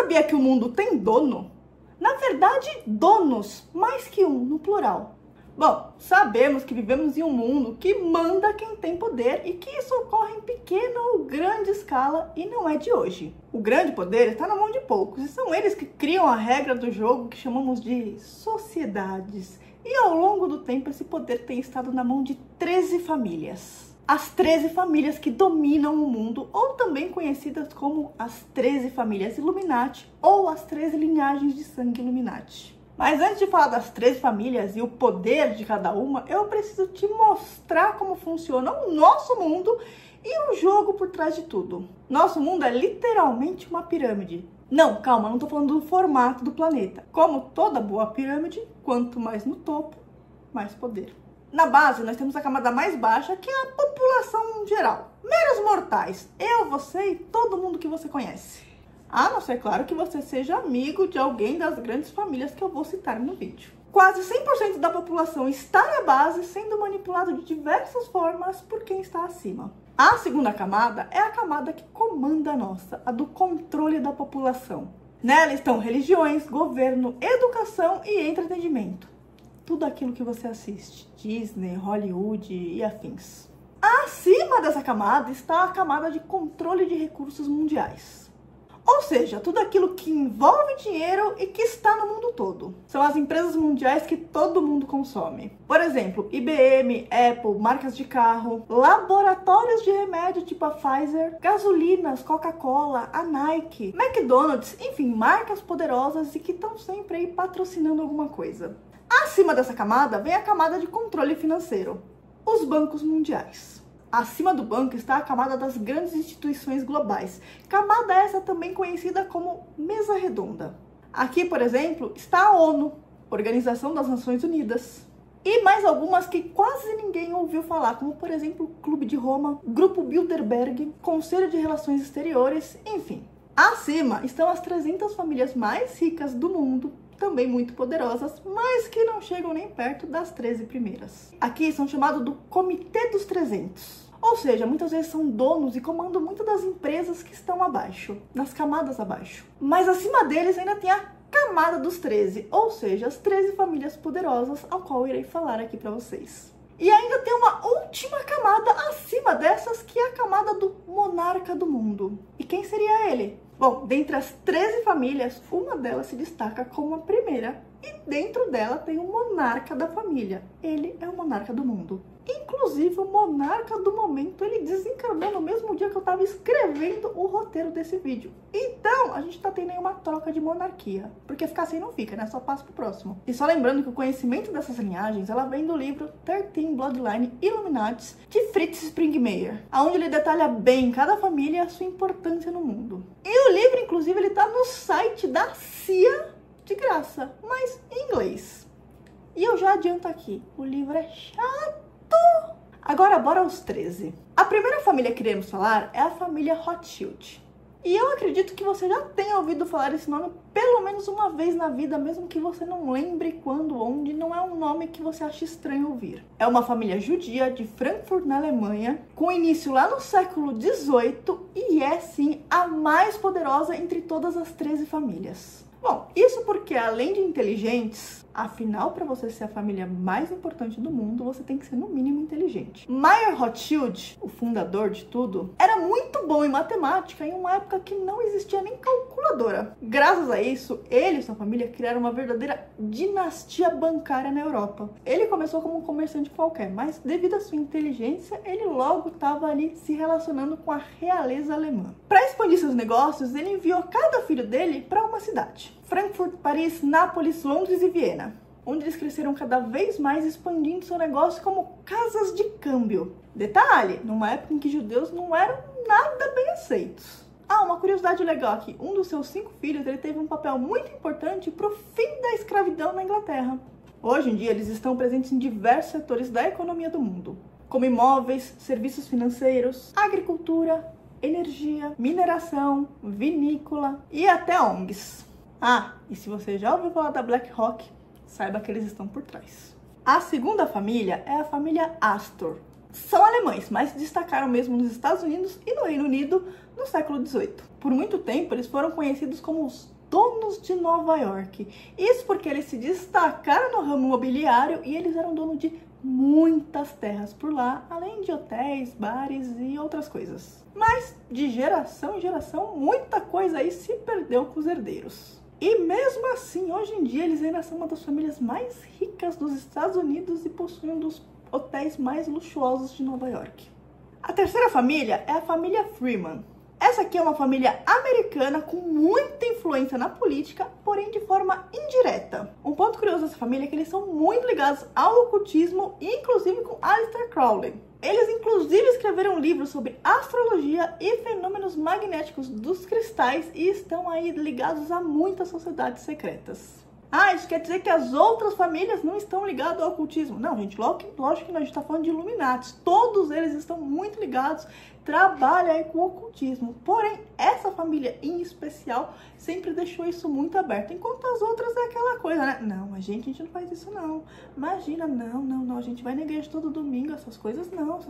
sabia que o mundo tem dono? Na verdade, donos, mais que um, no plural. Bom, sabemos que vivemos em um mundo que manda quem tem poder e que isso ocorre em pequena ou grande escala e não é de hoje. O grande poder está na mão de poucos e são eles que criam a regra do jogo que chamamos de sociedades. E ao longo do tempo esse poder tem estado na mão de 13 famílias. As 13 famílias que dominam o mundo, ou também conhecidas como as 13 famílias Illuminati ou as 13 linhagens de sangue Illuminati. Mas antes de falar das 13 famílias e o poder de cada uma, eu preciso te mostrar como funciona o nosso mundo e o jogo por trás de tudo. Nosso mundo é literalmente uma pirâmide. Não, calma, não tô falando do formato do planeta. Como toda boa pirâmide, quanto mais no topo, mais poder. Na base, nós temos a camada mais baixa, que é a população geral. Meros mortais, eu, você e todo mundo que você conhece. A não ser, claro, que você seja amigo de alguém das grandes famílias que eu vou citar no vídeo. Quase 100% da população está na base, sendo manipulado de diversas formas por quem está acima. A segunda camada é a camada que comanda a nossa, a do controle da população. Nela estão religiões, governo, educação e entretenimento. Tudo aquilo que você assiste, Disney, Hollywood e afins. Acima dessa camada está a camada de controle de recursos mundiais. Ou seja, tudo aquilo que envolve dinheiro e que está no mundo todo. São as empresas mundiais que todo mundo consome. Por exemplo, IBM, Apple, marcas de carro, laboratórios de remédio tipo a Pfizer, gasolinas, Coca-Cola, a Nike, McDonald's, enfim, marcas poderosas e que estão sempre aí patrocinando alguma coisa. Acima dessa camada vem a camada de controle financeiro, os bancos mundiais. Acima do banco está a camada das grandes instituições globais, camada essa também conhecida como mesa redonda. Aqui, por exemplo, está a ONU, Organização das Nações Unidas, e mais algumas que quase ninguém ouviu falar, como por exemplo o Clube de Roma, Grupo Bilderberg, Conselho de Relações Exteriores, enfim. Acima estão as 300 famílias mais ricas do mundo, também muito poderosas, mas que não chegam nem perto das 13 primeiras. Aqui são chamados do Comitê dos 300. Ou seja, muitas vezes são donos e comandam muitas das empresas que estão abaixo, nas camadas abaixo. Mas acima deles ainda tem a camada dos 13, ou seja, as 13 famílias poderosas, ao qual eu irei falar aqui para vocês. E ainda tem uma última camada acima dessas, que é a camada do monarca do mundo. E quem seria ele? Bom, dentre as 13 famílias, uma delas se destaca como a primeira. E dentro dela tem o monarca da família. Ele é o monarca do mundo. Inclusive, o monarca do momento, ele desencarnou no mesmo dia que eu estava escrevendo o roteiro desse vídeo. Então, a gente tá tendo aí uma troca de monarquia. Porque ficar assim não fica, né? Só passa pro próximo. E só lembrando que o conhecimento dessas linhagens, ela vem do livro 13 Bloodline Illuminati, de Fritz Springmeier, onde ele detalha bem cada família e a sua importância no mundo. E o livro, inclusive, ele tá no site da CIA de graça, mas em inglês. E eu já adianto aqui, o livro é chato. Agora bora aos 13. A primeira família que iremos falar é a família Rothschild. E eu acredito que você já tenha ouvido falar esse nome pelo menos uma vez na vida, mesmo que você não lembre quando, onde, não é um nome que você acha estranho ouvir. É uma família judia de Frankfurt, na Alemanha, com início lá no século XVIII e é sim a mais poderosa entre todas as 13 famílias. Bom, isso porque além de inteligentes, afinal, para você ser a família mais importante do mundo, você tem que ser no mínimo inteligente. Mayer Rothschild, o fundador de tudo, era muito bom em matemática em uma época que não existia nem calculadora. Graças a isso, ele e sua família criaram uma verdadeira dinastia bancária na Europa. Ele começou como um comerciante qualquer, mas devido à sua inteligência, ele logo estava ali se relacionando com a realeza alemã. Para expandir seus negócios, ele enviou cada filho dele para uma cidade. Frankfurt, Paris, Nápoles, Londres e Viena, onde eles cresceram cada vez mais, expandindo seu negócio como casas de câmbio. Detalhe, numa época em que judeus não eram nada bem aceitos. Ah, uma curiosidade legal aqui, um dos seus 5 filhos, ele teve um papel muito importante para o fim da escravidão na Inglaterra. Hoje em dia, eles estão presentes em diversos setores da economia do mundo, como imóveis, serviços financeiros, agricultura, energia, mineração, vinícola e até ONGs. Ah, e se você já ouviu falar da BlackRock, saiba que eles estão por trás. A segunda família é a família Astor. São alemães, mas se destacaram mesmo nos Estados Unidos e no Reino Unido no século XVIII. Por muito tempo, eles foram conhecidos como os donos de Nova York. Isso porque eles se destacaram no ramo imobiliário e eles eram donos de muitas terras por lá, além de hotéis, bares e outras coisas. Mas de geração em geração, muita coisa aí se perdeu com os herdeiros. E mesmo assim, hoje em dia, eles ainda são uma das famílias mais ricas dos Estados Unidos e possuem um dos hotéis mais luxuosos de Nova York. A terceira família é a família Freeman. Essa aqui é uma família americana com muita influência na política, porém de forma indireta. Um ponto curioso dessa família é que eles são muito ligados ao ocultismo, inclusive com Aleister Crowley. Eles inclusive escreveram livros sobre astrologia e fenômenos magnéticos dos cristais e estão aí ligados a muitas sociedades secretas. Ah, isso quer dizer que as outras famílias não estão ligadas ao ocultismo? Não, gente, lógico que a gente está falando de Illuminati. Todos eles estão muito ligados, trabalham aí com o ocultismo. Porém, essa família em especial sempre deixou isso muito aberto. Enquanto as outras é aquela coisa, né? Não, a gente não faz isso não. Imagina, não, a gente vai na igreja todo domingo, essas coisas não,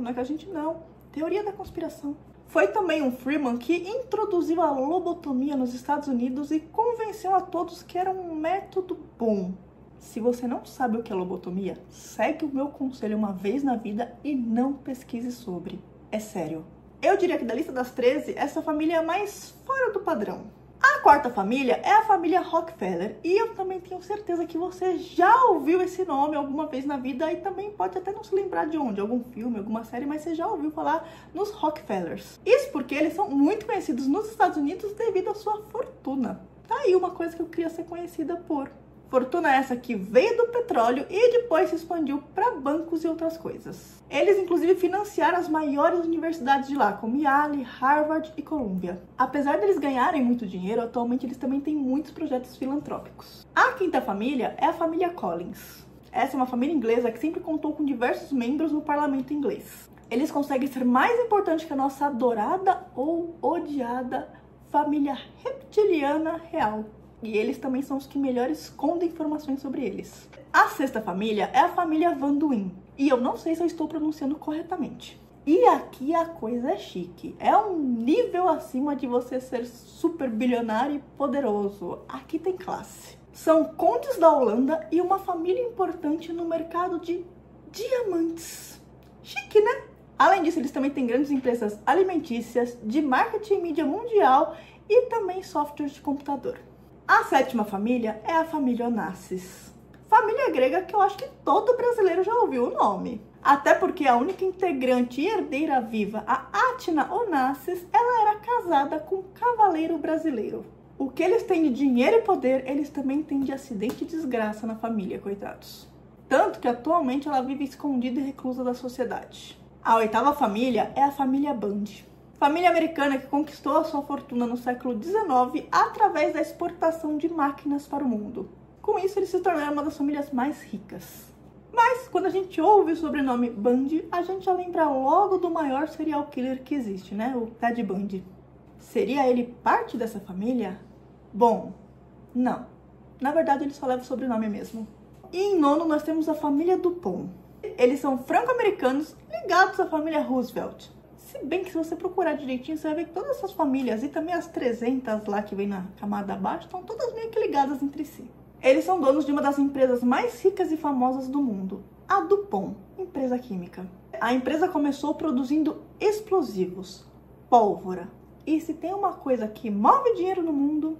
não é que a gente não. Teoria da conspiração. Foi também um Freeman que introduziu a lobotomia nos Estados Unidos e convenceu a todos que era um método bom. Se você não sabe o que é lobotomia, segue o meu conselho uma vez na vida e não pesquise sobre. É sério. Eu diria que da lista das 13, essa família é mais fora do padrão. A quarta família é a família Rockefeller e eu também tenho certeza que você já ouviu esse nome alguma vez na vida e também pode até não se lembrar de onde, algum filme, alguma série, mas você já ouviu falar nos Rockefellers. Isso porque eles são muito conhecidos nos Estados Unidos devido à sua fortuna. Tá aí uma coisa que eu queria ser conhecida por. Fortuna essa que veio do petróleo e depois se expandiu para bancos e outras coisas. Eles inclusive financiaram as maiores universidades de lá, como Yale, Harvard e Columbia. Apesar deles ganharem muito dinheiro, atualmente eles também têm muitos projetos filantrópicos. A quinta família é a família Collins. Essa é uma família inglesa que sempre contou com diversos membros no parlamento inglês. Eles conseguem ser mais importantes que a nossa adorada ou odiada família reptiliana real. E eles também são os que melhor escondem informações sobre eles. A sexta família é a família Van Duyn. E eu não sei se eu estou pronunciando corretamente. E aqui a coisa é chique. É um nível acima de você ser super bilionário e poderoso. Aqui tem classe. São condes da Holanda e uma família importante no mercado de diamantes. Chique, né? Além disso, eles também têm grandes empresas alimentícias, de marketing e mídia mundial e também softwares de computador. A sétima família é a família Onassis. Família grega que eu acho que todo brasileiro já ouviu o nome. Até porque a única integrante e herdeira viva, a Athina Onassis, ela era casada com um cavaleiro brasileiro. O que eles têm de dinheiro e poder, eles também têm de acidente e desgraça na família, coitados. Tanto que atualmente ela vive escondida e reclusa da sociedade. A oitava família é a família Bundy. Família americana que conquistou a sua fortuna no século XIX através da exportação de máquinas para o mundo. Com isso, eles se tornaram uma das famílias mais ricas. Mas, quando a gente ouve o sobrenome Bundy, a gente já lembra logo do maior serial killer que existe, né? O Ted Bundy. Seria ele parte dessa família? Bom, não. Na verdade, ele só leva o sobrenome mesmo. E em nono, nós temos a família Dupont. Eles são franco-americanos ligados à família Roosevelt. Se bem que se você procurar direitinho, você vai ver que todas essas famílias e também as 300 lá que vem na camada abaixo, estão todas meio que ligadas entre si. Eles são donos de uma das empresas mais ricas e famosas do mundo, a DuPont, empresa química. A empresa começou produzindo explosivos, pólvora. E se tem uma coisa que move dinheiro no mundo,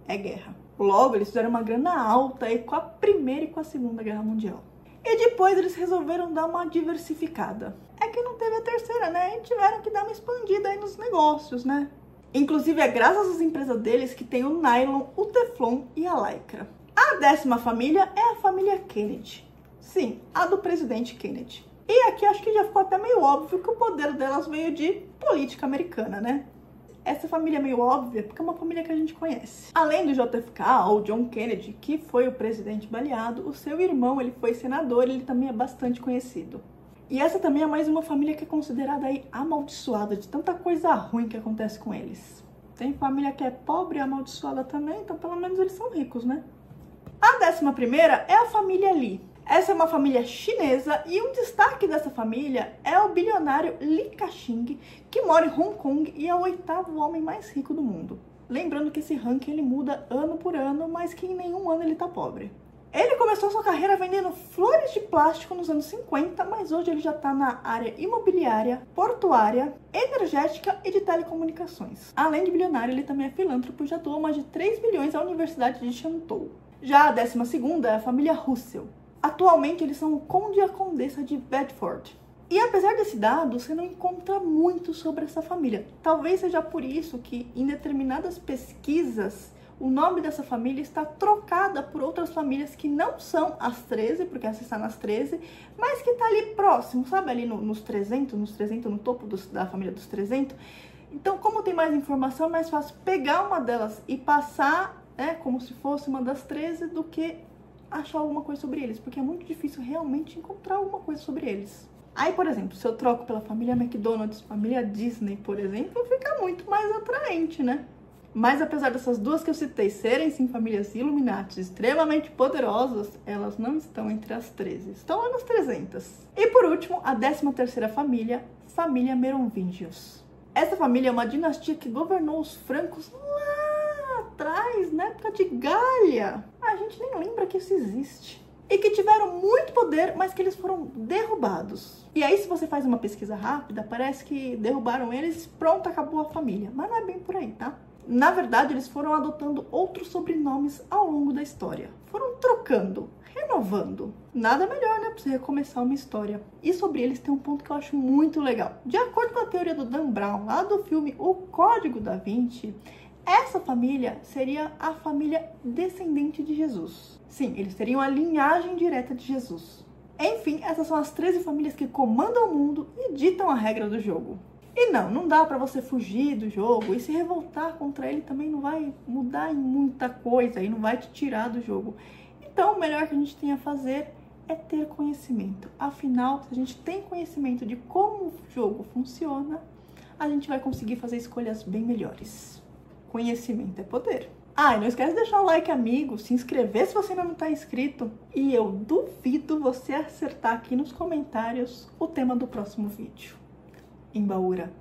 é guerra. Logo, eles fizeram uma grana alta aí com a Primeira e com a Segunda Guerra Mundial. E depois eles resolveram dar uma diversificada. É que não teve a terceira, né? E tiveram que dar uma expandida aí nos negócios, né? Inclusive, é graças às empresas deles que tem o nylon, o teflon e a lycra. A 10ª família é a família Kennedy. Sim, a do presidente Kennedy. E aqui acho que já ficou até meio óbvio que o poder delas veio de política americana, né? Essa família é meio óbvia porque é uma família que a gente conhece. Além do JFK, ou John Kennedy, que foi o presidente baleado, o seu irmão, ele foi senador e ele também é bastante conhecido. E essa também é mais uma família que é considerada aí amaldiçoada de tanta coisa ruim que acontece com eles. Tem família que é pobre e amaldiçoada também, então pelo menos eles são ricos, né? A 11ª é a família Lee. Essa é uma família chinesa e um destaque dessa família é o bilionário Li Ka-shing, que mora em Hong Kong e é o 8º homem mais rico do mundo. Lembrando que esse ranking ele muda ano por ano, mas que em nenhum ano ele tá pobre. Ele começou sua carreira vendendo flores de plástico nos anos 50, mas hoje ele já está na área imobiliária, portuária, energética e de telecomunicações. Além de bilionário, ele também é filântropo e já doou mais de 3 bilhões à Universidade de Chantou. Já a 12ª é a família Russell. Atualmente eles são o conde e a condessa de Bedford. E apesar desse dado, você não encontra muito sobre essa família. Talvez seja por isso que em determinadas pesquisas o nome dessa família está trocada por outras famílias que não são as 13, porque essa está nas 13, mas que está ali próximo, sabe? Ali nos 300, no topo da família dos 300. Então, como tem mais informação, é mais fácil pegar uma delas e passar, né, como se fosse uma das 13, do que achar alguma coisa sobre eles, porque é muito difícil realmente encontrar alguma coisa sobre eles. Aí, por exemplo, se eu troco pela família McDonald's, família Disney, por exemplo, fica muito mais atraente, né? Mas apesar dessas duas que eu citei serem sim famílias Illuminati extremamente poderosas, elas não estão entre as 13, estão lá nas 300. E por último, a 13ª família, família Merovingios. Essa família é uma dinastia que governou os francos lá atrás, na época de Gália. A gente nem lembra que isso existe. E que tiveram muito poder, mas que eles foram derrubados. E aí, se você faz uma pesquisa rápida, parece que derrubaram eles, pronto, acabou a família. Mas não é bem por aí, tá? Na verdade, eles foram adotando outros sobrenomes ao longo da história. Foram trocando, renovando. Nada melhor, né, pra você recomeçar uma história. E sobre eles tem um ponto que eu acho muito legal. De acordo com a teoria do Dan Brown, lá do filme O Código da Vinci, essa família seria a família descendente de Jesus. Sim, eles teriam a linhagem direta de Jesus. Enfim, essas são as 13 famílias que comandam o mundo e ditam a regra do jogo. E não dá pra você fugir do jogo e se revoltar contra ele também não vai mudar em muita coisa e não vai te tirar do jogo. Então, o melhor que a gente tem a fazer é ter conhecimento. Afinal, se a gente tem conhecimento de como o jogo funciona, a gente vai conseguir fazer escolhas bem melhores. Conhecimento é poder. Ah, e não esquece de deixar o like, amigo, se inscrever se você ainda não está inscrito. E eu duvido você acertar aqui nos comentários o tema do próximo vídeo. Embaúra.